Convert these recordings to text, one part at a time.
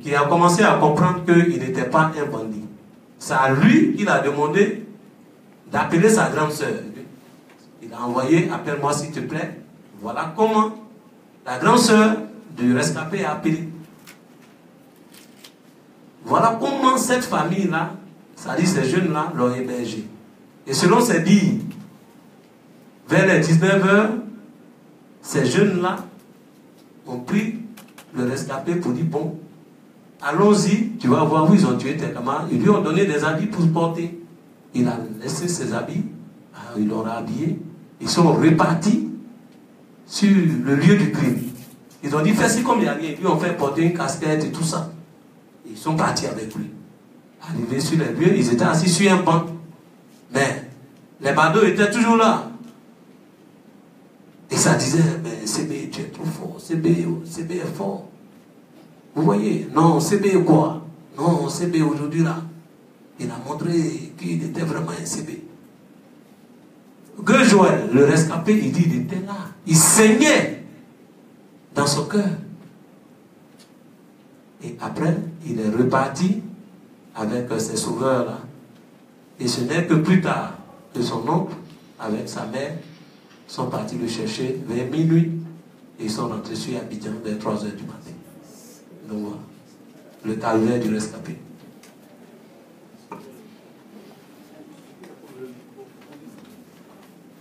qui a commencé à comprendre qu'il n'était pas un bandit. C'est à lui qu'il a demandé d'appeler sa grande sœur. Il a envoyé, appelle-moi s'il te plaît. Voilà comment la grande sœur du rescapé a appelé. Voilà comment cette famille-là, c'est-à-dire ces jeunes-là, l'ont hébergé. Et selon ses dires, vers les 19h, ces jeunes-là ont pris le rescapé pour dire, bon, allons-y, tu vas voir où ils ont tué tes camarades. Ils lui ont donné des habits pour porter. Il a laissé ses habits, il l'aura habillé. Ils sont repartis sur le lieu du crime. Ils ont dit, fais-ci comme il y a rien. Ils lui ont fait porter une casquette et tout ça. Ils sont partis avec lui. Arrivés sur les lieux, ils étaient assis sur un banc. Mais les badauds étaient toujours là. Et ça disait, mais CB, tu es trop fort. CB est fort. Vous voyez? Non, CB quoi? Non, CB aujourd'hui là, il a montré qu'il était vraiment un CB. Que Joël, le rescapé, il dit, il était là. Il saignait dans son cœur. Et après, il est reparti avec ses sauveurs là. Et ce n'est que plus tard que son oncle, avec sa mère, sont partis le chercher vers minuit. Et ils sont rentrés sur Abidjan vers 3h du matin. Donc voilà, le calvaire du rescapé.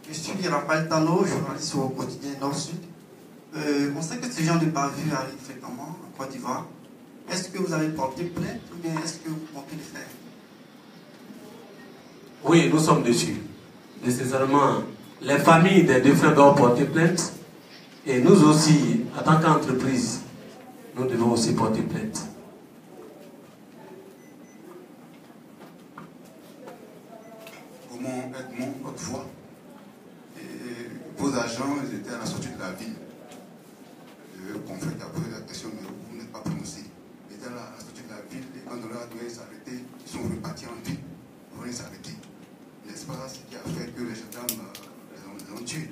Je suis Raphaël Tano, journaliste au quotidien Nord-Sud. On sait que ce genre de bavure arrive fréquemment en Côte d'Ivoire. Est-ce que vous avez porté plainte ou bien est-ce que vous comptez le faire? Oui, nous sommes dessus. Nécessairement, les familles des défunts doivent porter plainte. Et nous aussi, en tant qu'entreprise, nous devons aussi porter plainte. Comment Edmond, autrefois, vos agents ils étaient à la sortie de la ville. Le conflit a posé la question, mais vous n'êtes pas prononcé. Ils étaient à la sortie de la ville et quand on leur a donné s'arrêter, ils sont repartis en ville. Ils vont s'arrêter. N'est-ce pas ce qui a fait que les gendarmes les ont tués?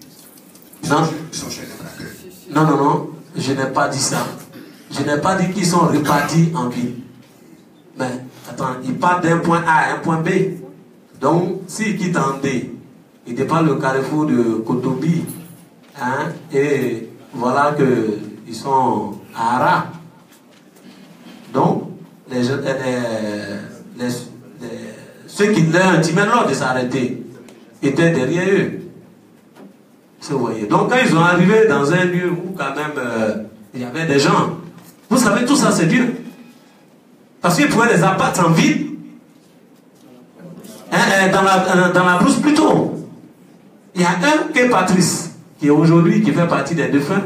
Non. Ils sont chez les braqueurs. Non, non, non, je n'ai pas dit ça. Je n'ai pas dit qu'ils sont repartis en ville. Mais, attends, ils partent d'un point A à un point B. Donc, s'ils quittent en D, ils dépassent le carrefour de Kotobi, hein, et voilà qu'ils sont à Ara. Donc, ceux qui leur intimaient l'ordre de s'arrêter étaient derrière eux. Vous voyez. Donc, quand ils sont arrivés dans un lieu où quand même il y avait des gens, vous savez, tout ça c'est Dieu. Parce qu'ils pouvaient les abattre en ville, dans la brousse plutôt. Il y a un qui est Patrice, qui est aujourd'hui, qui fait partie des défunts,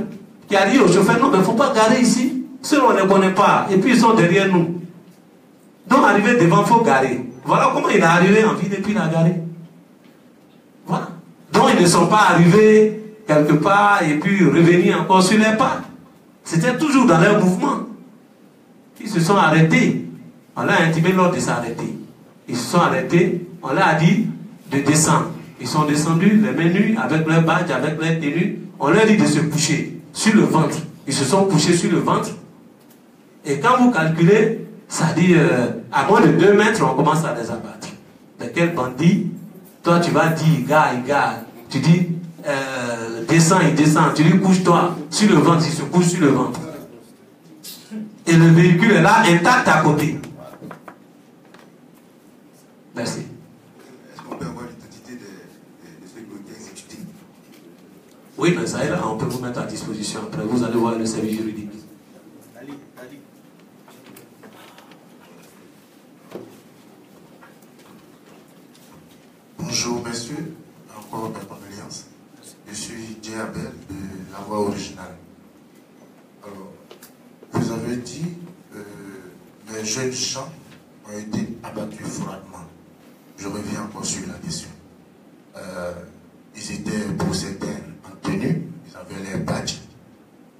qui a dit au chauffeur, non, mais il ne faut pas garer ici. Ceux on ne les connaît pas, et puis ils sont derrière nous. Donc, arriver devant, il faut garer. Voilà comment il est arrivé en ville et puis il a garé. Voilà. Donc, ils ne sont pas arrivés quelque part et puis revenir encore sur les pas. C'était toujours dans leur mouvement. Ils se sont arrêtés. On leur a intimé l'ordre de s'arrêter. Ils se sont arrêtés. On leur a dit de descendre. Ils sont descendus, les mains nues, avec leur badge, avec leur tenue. On leur a dit de se coucher sur le ventre. Ils se sont couchés sur le ventre. Et quand vous calculez, ça dit à moins de 2 mètres, on commence à les abattre. Mais quel bandit? Toi, tu vas dire, gars, tu dis, descends, il descend. Tu dis, couche-toi sur le ventre, il se couche sur le ventre. Et le véhicule est là, intact à côté. Merci. Est-ce qu'on peut avoir l'identité de ceux qui ont été exécutés? Oui, mais ça est là, on peut vous mettre à disposition après. Vous allez voir le service juridique. Bonjour messieurs, encore mes condoléances. Je suis Jay Abel de La Voix Originale. Alors, vous avez dit que les jeunes gens ont été abattus froidement. Je reviens encore sur la question. Ils étaient pour certains en tenue, ils avaient les badges.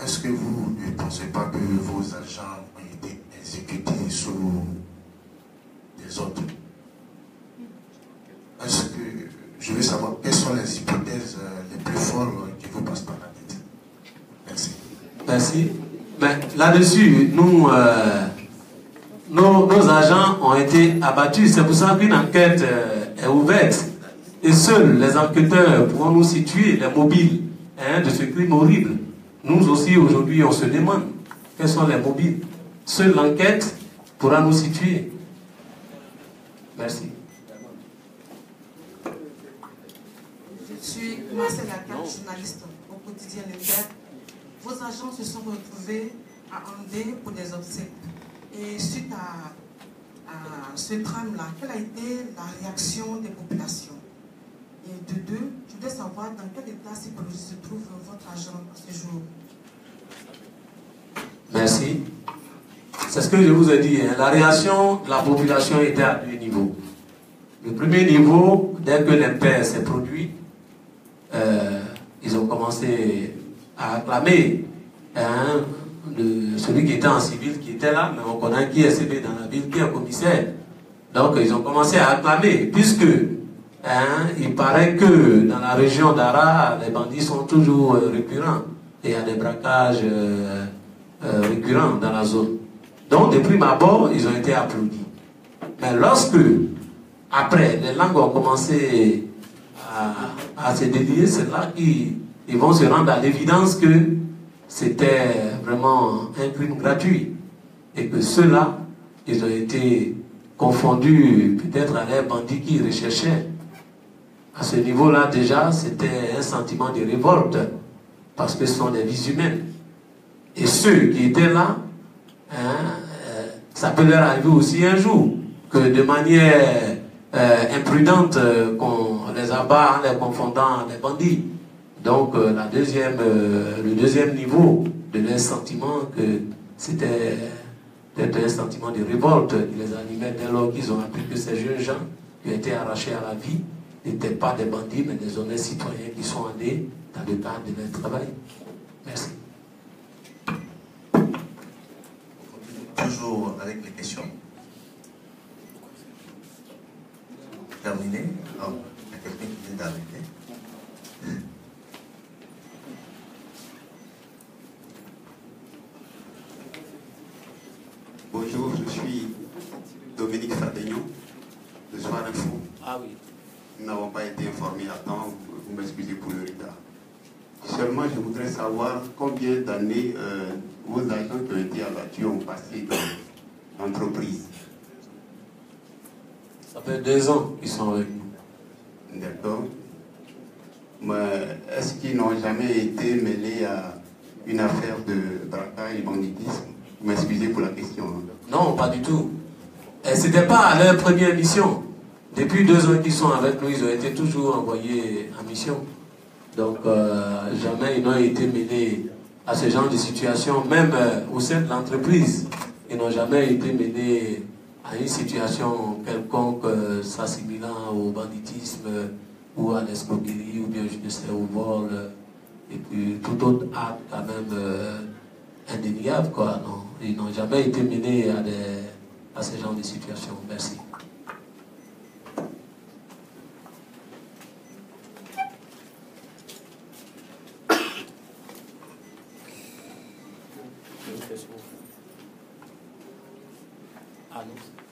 Est-ce que vous ne pensez pas que vos agents ont été exécutés sous des autres? Est-ce que je veux savoir quelles sont les hypothèses les plus fortes qui vous passent par la tête? Merci. Merci. Mais là-dessus, nous, nos agents ont été abattus. C'est pour ça qu'une enquête est ouverte. Et seuls les enquêteurs pourront nous situer les mobiles de ce crime horrible. Nous aussi, aujourd'hui, on se demande quels sont les mobiles. Seule l'enquête pourra nous situer. Merci. Je suis Marcel Lacan, journaliste au quotidien L'Inter. Vos agents se sont retrouvés à Andé pour des obsèques. Et suite à ce drame-là, quelle a été la réaction des populations? Et de deux, je voudrais savoir dans quel état psychologique se trouve votre agent à ce jour. Merci. C'est ce que je vous ai dit. La réaction de la population était à deux niveaux. Le premier niveau, dès que l'impair s'est produit, ils ont commencé à acclamer celui qui était en civil, qui était là, mais on connaît qui est CB dans la ville, qui est commissaire. Donc ils ont commencé à acclamer, puisque il paraît que dans la région d'Ara, les bandits sont toujours récurrents. Et il y a des braquages récurrents dans la zone. Donc, de prime abord, ils ont été applaudis. Mais lorsque, après, les langues ont commencé à se délier, c'est là qu'ils vont se rendre à l'évidence que c'était vraiment un crime gratuit. Et que ceux-là, ils ont été confondus peut-être à les bandits qui recherchaient. À ce niveau-là, déjà, c'était un sentiment de révolte, parce que ce sont des vies humaines. Et ceux qui étaient là, ça peut leur arriver aussi un jour, que de manière imprudente, qu'on les abat en les confondant à des bandits. Donc, le deuxième niveau de leur sentiment, que c'était un sentiment de révolte qui les animait dès lors qu'ils ont appris que ces jeunes gens qui ont été arrachés à la vie n'étaient pas des bandits, mais des honnêtes citoyens qui sont allés dans le cadre de leur travail. Merci. Toujours avec les questions. Terminé. Alors, il y a quelqu'un qui vient d'arriver. Bonjour, je suis Dominique Fadegnon, de Soir Info. Ah oui. Nous n'avons pas été informés à temps, vous m'excusez pour le retard. Seulement, je voudrais savoir combien d'années vos agents qui ont été abattus ont passé dans l'entreprise. Ça fait 2 ans qu'ils sont avec nous. D'accord. Mais est-ce qu'ils n'ont jamais été mêlés à une affaire de braquage et banditisme? Vous m'excusez pour la question. Non, pas du tout. Et ce n'était pas à leur première mission. Depuis 2 ans qu'ils sont avec nous, ils ont été toujours envoyés en mission. Donc, jamais ils n'ont été mêlés à ce genre de situation, même au sein de l'entreprise. Ils n'ont jamais été mêlés à une situation quelconque s'assimilant au banditisme ou à l'escroquerie ou bien, je ne sais, au vol et puis tout autre acte quand même indéniable, quoi. Non, ils n'ont jamais été mêlés à ce genre de situation. Merci.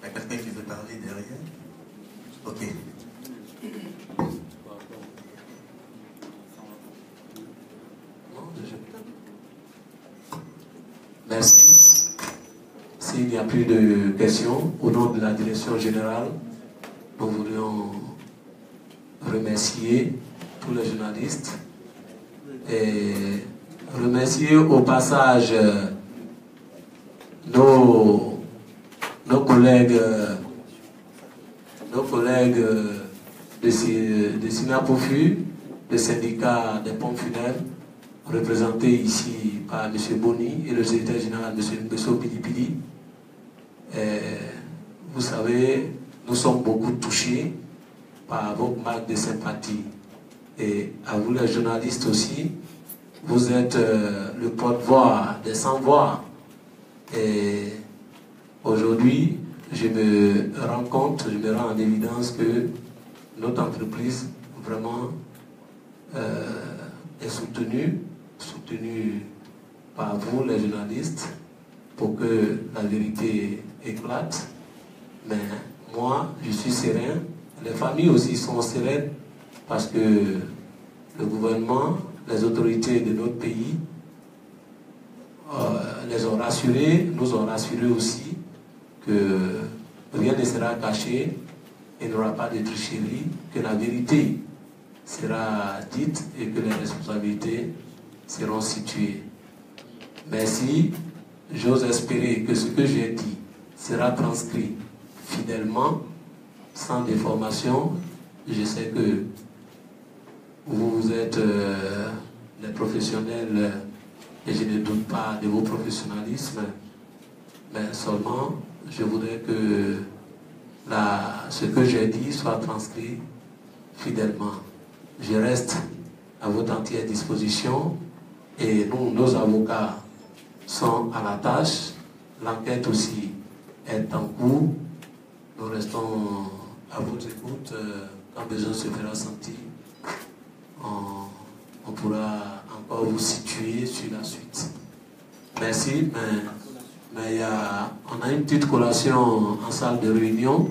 Il y a quelqu'un qui veut parler derrière? Ok. Merci. S'il n'y a plus de questions, au nom de la direction générale, nous voudrions remercier tous les journalistes et remercier au passage nos collègues de Sinapofu, le syndicat des pompes funèbres, représenté ici par M. Boni et le secrétaire général M. Mbesso Pilipili. Vous savez, nous sommes beaucoup touchés par votre marque de sympathie. Et à vous les journalistes aussi, vous êtes le porte-voix des sans-voix. Et aujourd'hui, je me rends compte, je me rends en évidence que notre entreprise vraiment est soutenue par vous les journalistes, pour que la vérité éclate. Mais moi, je suis serein. Les familles aussi sont sereines parce que le gouvernement, les autorités de notre pays les ont rassurés, nous ont rassurés aussi que rien ne sera caché, il n'y aura pas de tricherie, que la vérité sera dite et que les responsabilités seront situées. Merci. J'ose espérer que ce que j'ai dit sera transcrit fidèlement, sans déformation. Je sais que vous êtes les professionnels et je ne doute pas de vos professionnalismes, mais seulement je voudrais que ce que j'ai dit soit transcrit fidèlement. Je reste à votre entière disposition et nous, nos avocats, sont à la tâche. L'enquête aussi est en cours. Nous restons à votre écoute. Quand besoin se fera sentir, on pourra encore vous situer sur la suite. Merci, mais on a une petite collation en salle de réunion.